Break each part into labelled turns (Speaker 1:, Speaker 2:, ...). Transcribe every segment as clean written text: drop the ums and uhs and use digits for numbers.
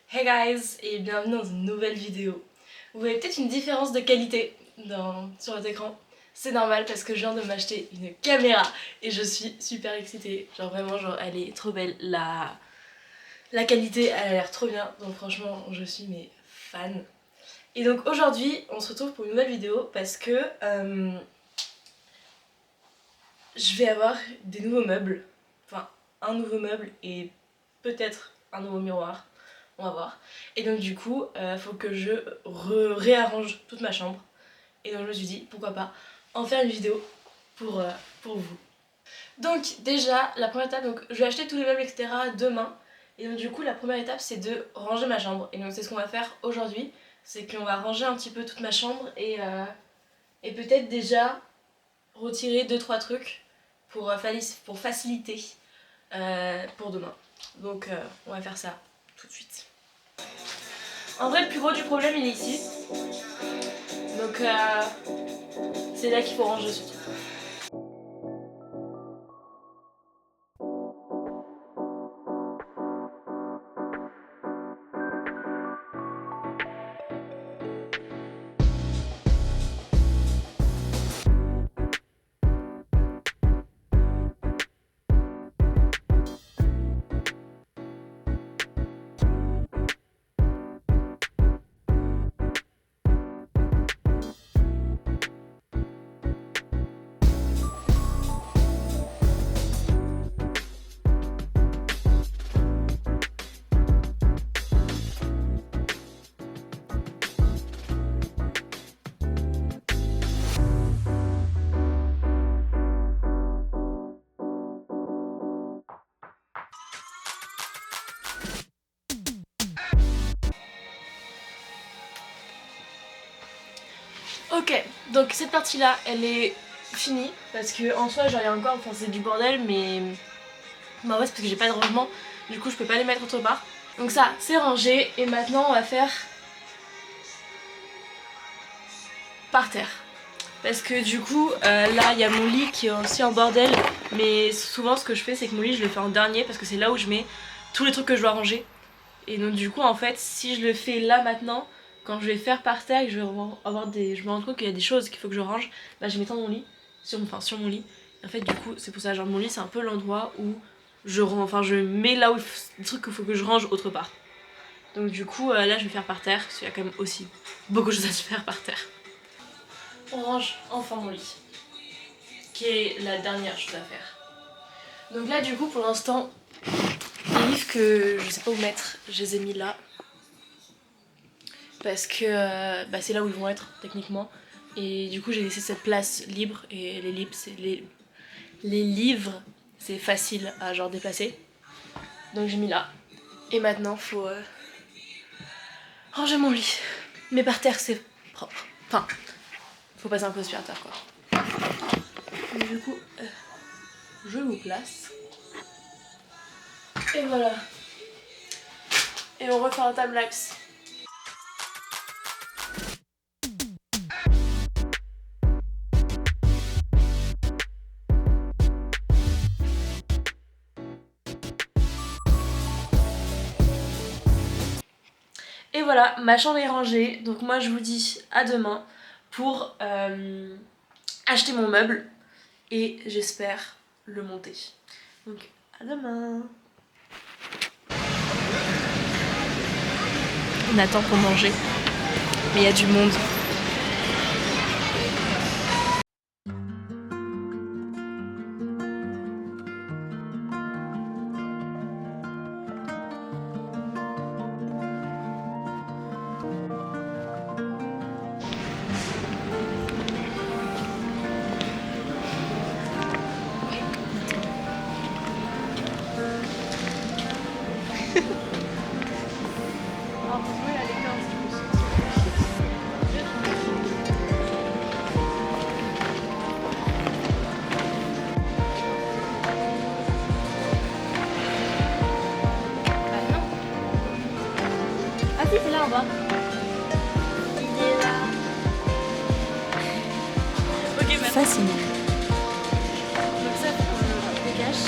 Speaker 1: Hey guys et bienvenue dans une nouvelle vidéo. Vous voyez peut-être une différence de qualité sur votre écran. C'est normal parce que je viens de m'acheter une caméra et je suis super excitée. Genre vraiment, genre elle est trop belle. La qualité elle a l'air trop bien. Donc franchement je suis mais fan. Et donc aujourd'hui on se retrouve pour une nouvelle vidéo parce que je vais avoir des nouveaux meubles. Enfin un nouveau meuble et peut-être un nouveau miroir. On va voir. Et donc du coup, faut que je réarrange toute ma chambre. Et donc je me suis dit, pourquoi pas en faire une vidéo pour vous. Donc déjà, la première étape, donc je vais acheter tous les meubles, etc. demain. Et donc du coup, la première étape, c'est de ranger ma chambre. Et donc c'est ce qu'on va faire aujourd'hui. C'est qu'on va ranger un petit peu toute ma chambre et peut-être déjà retirer 2-3 trucs pour faciliter pour demain. Donc on va faire ça tout de suite. En vrai, le plus gros du problème, il est ici. Donc, c'est là qu'il faut ranger surtout. Ok, donc cette partie-là, elle est finie. Parce que en soi, genre, il y a encore, enfin, c'est du bordel, mais. Bah ouais, c'est parce que j'ai pas de rangement. Du coup, je peux pas les mettre autre part. Donc, ça, c'est rangé. Et maintenant, on va faire. Par terre. Parce que du coup, là, il y a mon lit qui est aussi en bordel. Mais souvent, ce que je fais, c'est que mon lit, je le fais en dernier. Parce que c'est là où je mets tous les trucs que je dois ranger. Et donc, du coup, en fait, si je le fais là maintenant, quand je vais faire par terre et que je vais avoir je me rends compte qu'il y a des choses qu'il faut que je range, bah je mets dans mon lit, sur mon lit. En fait, du coup, c'est pour ça, genre mon lit, c'est un peu l'endroit où je mets là où des trucs qu'il faut que je range autre part. Donc du coup, là, je vais faire par terre, parce qu'il y a quand même aussi beaucoup de choses à se faire par terre. On range enfin mon lit, qui est la dernière chose à faire. Donc là, du coup, pour l'instant, les livres que je sais pas où mettre, je les ai mis là. Parce que bah, c'est là où ils vont être techniquement. Et du coup j'ai laissé cette place libre et les livres c'est facile à genre déplacer. Donc j'ai mis là. Et maintenant faut ranger mon lit. Mais par terre c'est propre. Enfin, faut passer un peu aspirateur quoi. Donc, du coup je vous place. Et voilà. Et on refait un timelapse. Et voilà, ma chambre est rangée, donc moi je vous dis à demain pour acheter mon meuble et j'espère le monter. Donc à demain. On attend pour manger, mais il y a du monde. Ah si, c'est là en bas. Il est là. Ok, maintenant.
Speaker 2: Fascinant.
Speaker 1: Donc ça, faut qu'on le dégage.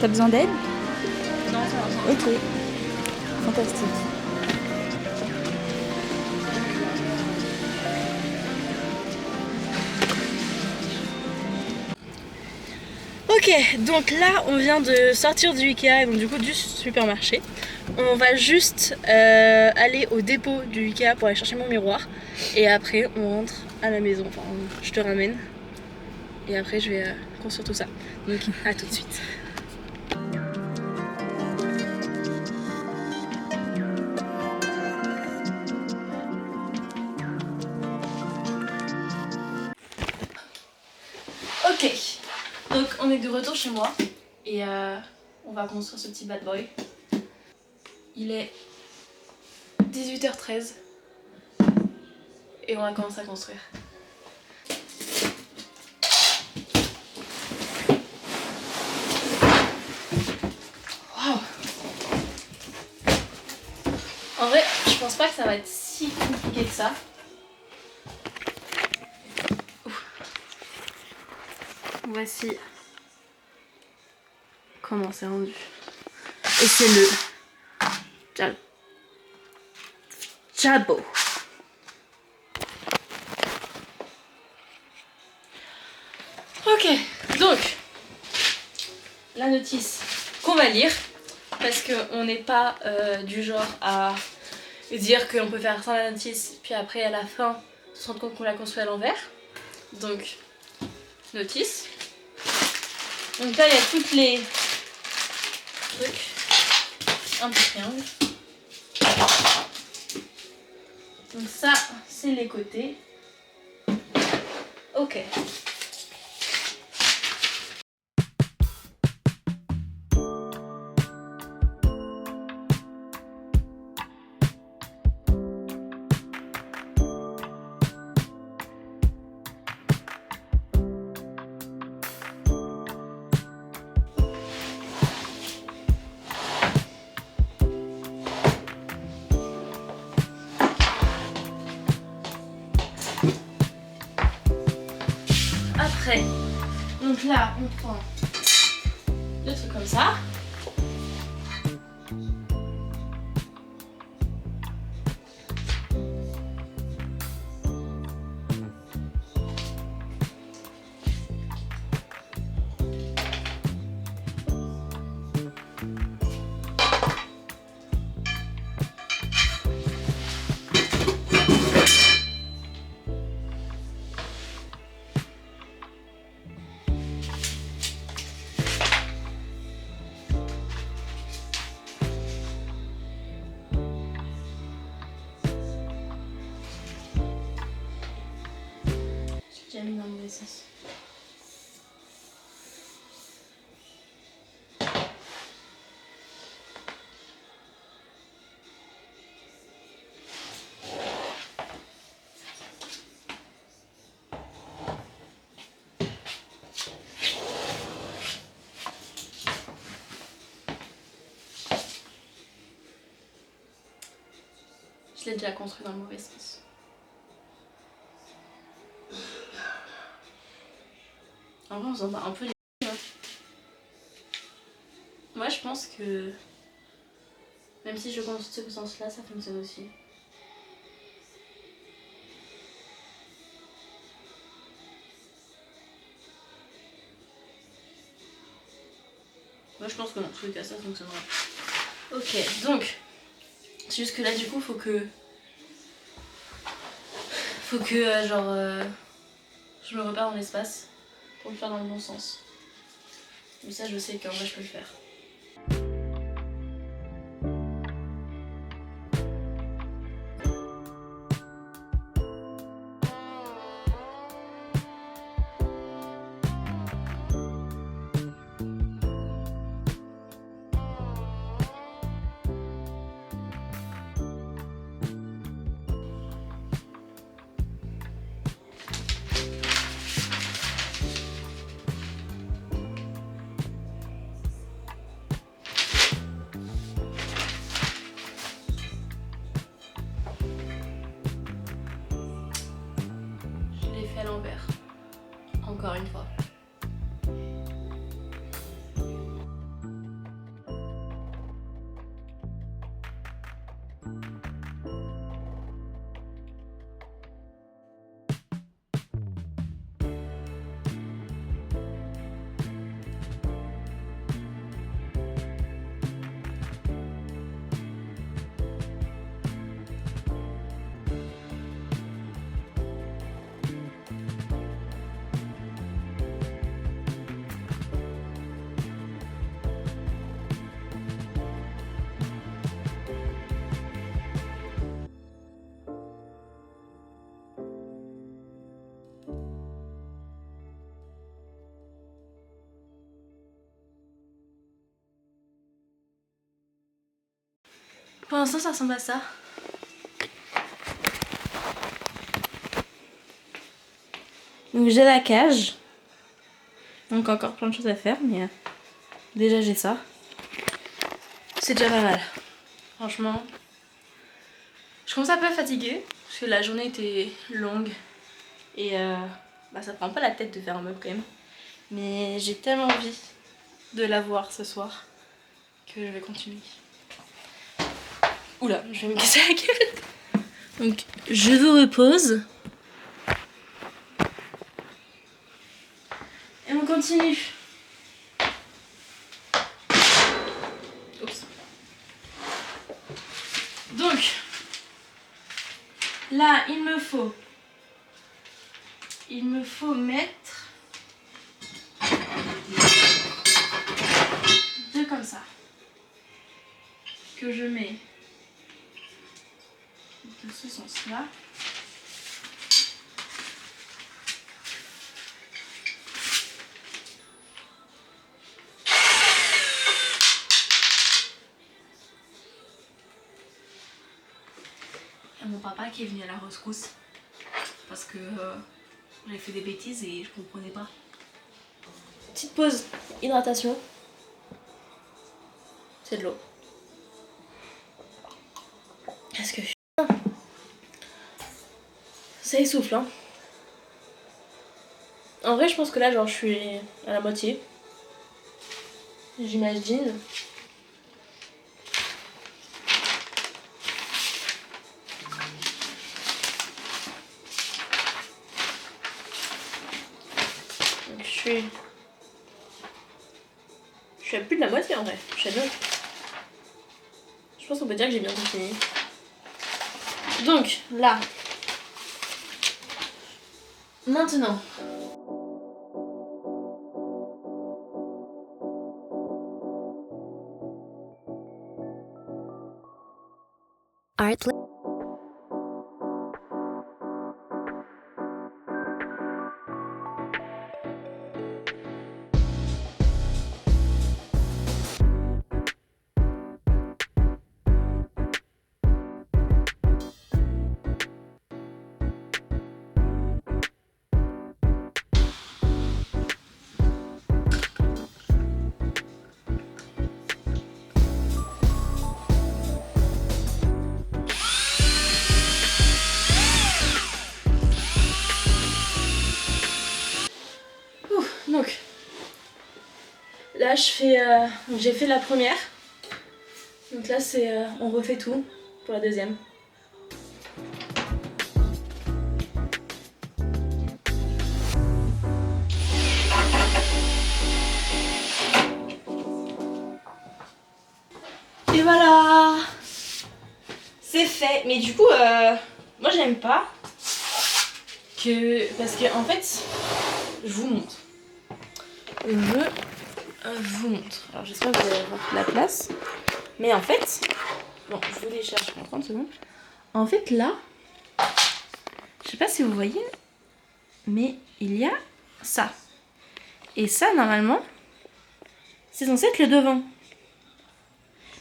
Speaker 2: T'as besoin d'aide?
Speaker 1: Non, ça va.
Speaker 2: Ok, fantastique. Ok, donc là on vient de sortir du Ikea et donc du coup du supermarché. On va juste aller au dépôt du Ikea pour aller chercher mon miroir et après on rentre à la maison, enfin je te ramène et après je vais construire tout ça. Donc à tout de suite. Ok, donc on est de retour chez moi et on va construire ce petit bad boy. Il est 18h13 et on va commencer à construire. Waouh! En vrai, je pense pas que ça va être si compliqué que ça. Ouf. Voici comment c'est rendu. Et c'est le Jabot. Ok, donc la notice qu'on va lire, parce qu'on n'est pas du genre à dire qu'on peut faire ça la notice, puis après à la fin se rendre compte qu'on l'a construit à l'envers. Donc, notice. Donc là il y a toutes les trucs, un petit triangle. Donc ça c'est les côtés. Ok. Après, donc là on prend deux trucs comme ça. J'ai déjà mis dans le mauvais sens. Je l'ai déjà construit dans le mauvais sens. En vrai, on s'en bat un peu les couilles, hein. Moi, je pense que même si je construis ce sens-là, ça fonctionne aussi. Moi, je pense que dans tous les cas, ça fonctionnera. Ok, donc, c'est juste que là, du coup, faut que je me repère dans l'espace pour le faire dans le bon sens. Mais ça, je sais qu'en vrai, je peux le faire. À l'envers, encore une fois. Pour l'instant ça ressemble à ça. Donc j'ai la cage. Donc encore plein de choses à faire, mais déjà j'ai ça. C'est déjà pas mal. Franchement. Je commence un peu fatiguée, parce que la journée était longue. Et ça prend pas la tête de faire un meuble quand même. Mais j'ai tellement envie de la voir ce soir que je vais continuer. Oula, je vais me casser la gueule. Donc je vous repose. Et on continue. Oups. Donc, là, il me faut mettre deux comme ça. Que je mets de ce sens-là. Mon papa qui est venu à la rescousse parce que j'avais fait des bêtises et je comprenais pas. Petite pause hydratation. C'est de l'eau. Parce que ça essouffle hein. En vrai je pense que là genre je suis à la moitié. J'imagine. Je suis à plus de la moitié en vrai. Je suis à deux. Je pense qu'on peut dire que j'ai bientôt fini. Donc là, maintenant, donc là j'ai fait la première. Donc là c'est on refait tout pour la deuxième. Et voilà, c'est fait. Mais du coup moi j'aime pas parce que en fait je vous montre. Alors j'espère que vous allez avoir la place. Mais en fait, bon, je vous les cherche en 30 secondes. En fait là, je sais pas si vous voyez, mais il y a ça. Et ça normalement, c'est censé être le devant.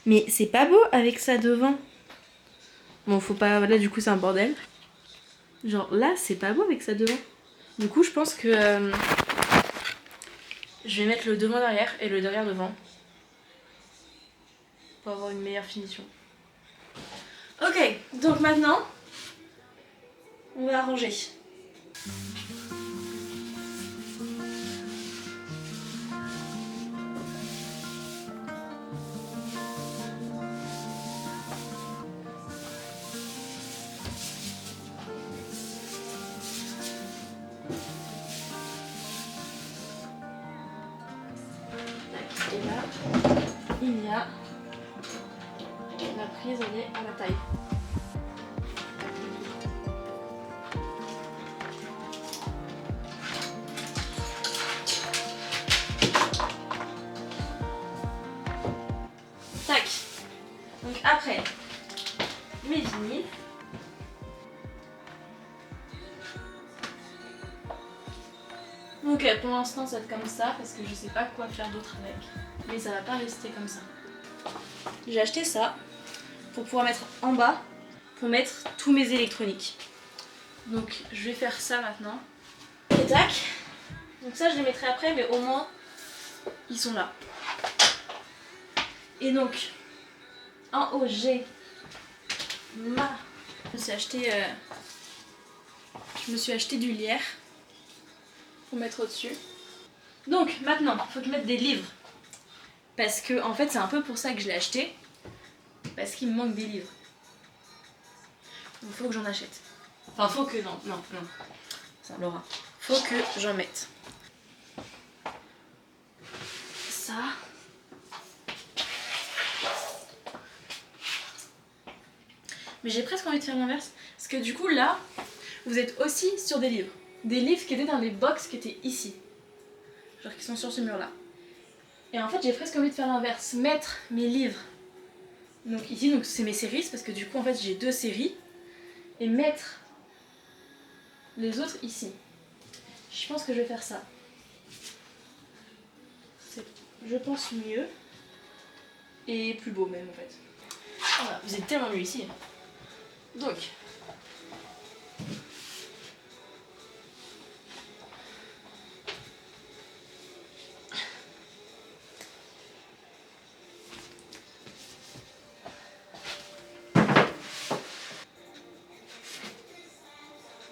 Speaker 2: Mais c'est pas beau avec ça devant. Bon, faut pas, là du coup c'est un bordel. Genre là, c'est pas beau avec ça devant. Du coup je pense que je vais mettre le devant derrière et le derrière devant. Pour avoir une meilleure finition. Ok, donc maintenant, on va arranger. Et là, il y a la prise, elle est à la taille. Tac. Donc après, mes vinyles. Donc pour l'instant ça va être comme ça parce que je sais pas quoi faire d'autre avec. Mais ça va pas rester comme ça. J'ai acheté ça. pour pouvoir mettre en bas, pour mettre tous mes électroniques. Donc je vais faire ça maintenant. Et tac. Donc ça je les mettrai après, mais au moins ils sont là. Et donc en haut j'ai je me suis acheté du lierre pour mettre au-dessus. Donc maintenant, il faut que je mette des livres. Parce que en fait c'est un peu pour ça que je l'ai acheté. Parce qu'il me manque des livres. Donc il faut que j'en achète. Enfin faut que... Non. Ça Laura. Faut que j'en mette. Ça. Mais j'ai presque envie de faire l'inverse. Parce que du coup là, vous êtes aussi sur des livres. Des livres qui étaient dans les box qui étaient ici. Genre qui sont sur ce mur là. Et en fait j'ai presque envie de faire l'inverse. Mettre mes livres donc ici, donc c'est mes séries. Parce que du coup en fait j'ai 2 séries. Et mettre les autres ici. Je pense que je vais faire ça. C'est, je pense, mieux. Et plus beau même en fait. Voilà, vous êtes tellement mieux ici. Donc.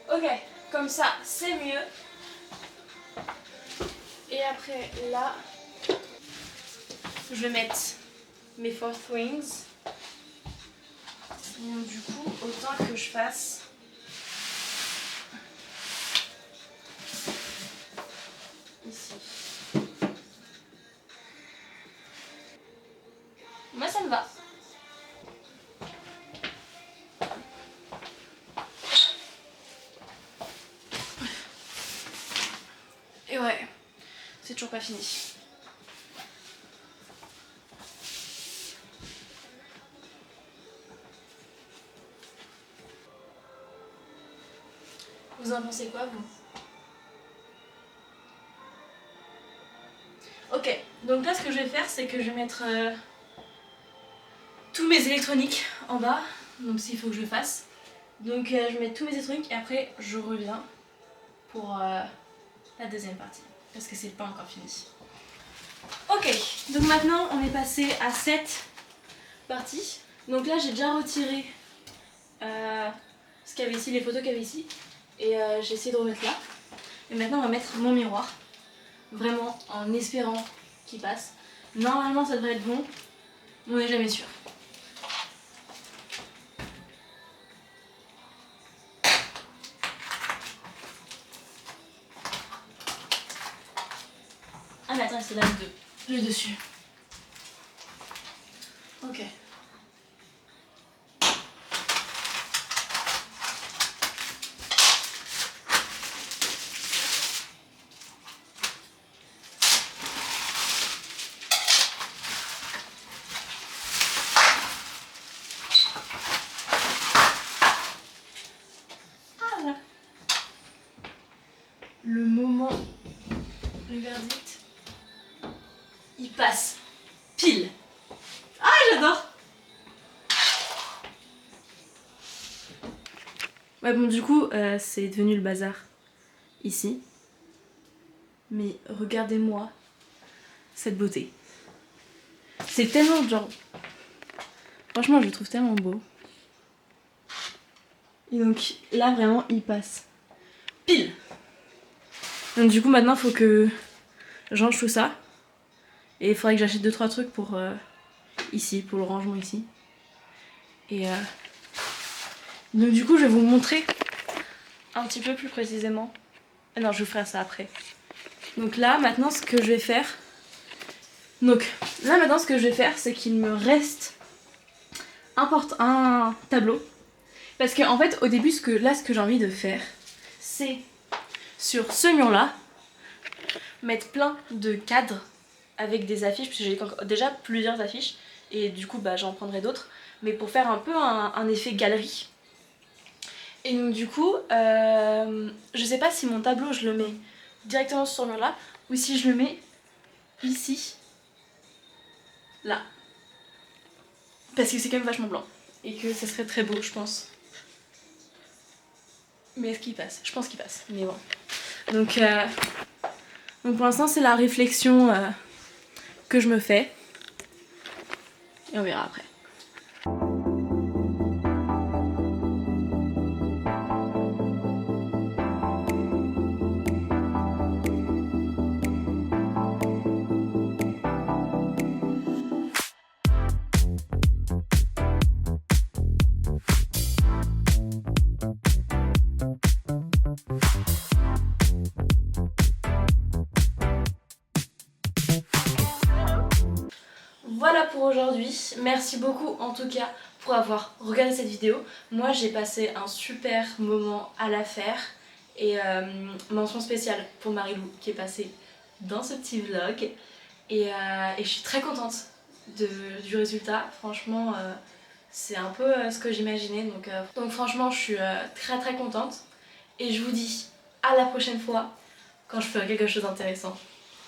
Speaker 2: Ok, comme ça c'est mieux. Et après là, je vais mettre mes Fourth Wings. Donc du coup, autant que je fasse ici. Moi ça me va. Et ouais, c'est toujours pas fini. Vous en pensez quoi, vous? Ok, donc là ce que je vais faire, c'est que je vais mettre tous mes électroniques en bas. Donc s'il faut que je le fasse. Donc je vais mettre tous mes électroniques et après je reviens pour la deuxième partie. Parce que c'est pas encore fini. Ok, donc maintenant on est passé à cette partie. Donc là j'ai déjà retiré ce qu'il y avait ici, les photos qu'il y avait ici. Et j'ai essayé de remettre là. Et maintenant on va mettre mon miroir. Vraiment en espérant qu'il passe. Normalement ça devrait être bon, mais on n'est jamais sûr. Ah mais attends, c'est là le dessus. Ok. Ah là. Le moment, le verdict, il passe pile. Ah j'adore. Ouais bon du coup c'est devenu le bazar ici. Mais regardez-moi cette beauté. C'est tellement genre... Franchement je le trouve tellement beau. Et donc là vraiment il passe pile. Donc du coup maintenant il faut que j'ange tout ça. Et il faudrait que j'achète 2-3 trucs pour ici, pour le rangement ici. Et donc du coup je vais vous montrer un petit peu plus précisément. Ah non je vous ferai ça après. Donc là maintenant ce que je vais faire. Donc là maintenant ce que je vais faire c'est qu'il me reste un tableau. Parce que en fait au début ce que j'ai envie de faire c'est sur ce mur là mettre plein de cadres avec des affiches parce que j'ai déjà plusieurs affiches et du coup bah, j'en prendrai d'autres mais pour faire un peu un effet galerie. Et donc du coup je sais pas si mon tableau je le mets directement sur ce mur là ou si je le mets ici là parce que c'est quand même vachement blanc. et que ça serait très beau, je pense. Mais est-ce qu'il passe? Je pense qu'il passe, mais bon. Donc pour l'instant, c'est la réflexion que je me fais. Et on verra après. Voilà pour aujourd'hui, merci beaucoup en tout cas pour avoir regardé cette vidéo. Moi j'ai passé un super moment à la faire et mention spéciale pour Marilou qui est passée dans ce petit vlog et je suis très contente du résultat. Franchement c'est un peu ce que j'imaginais donc franchement je suis très très contente et je vous dis à la prochaine fois quand je ferai quelque chose d'intéressant.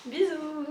Speaker 2: Bisous.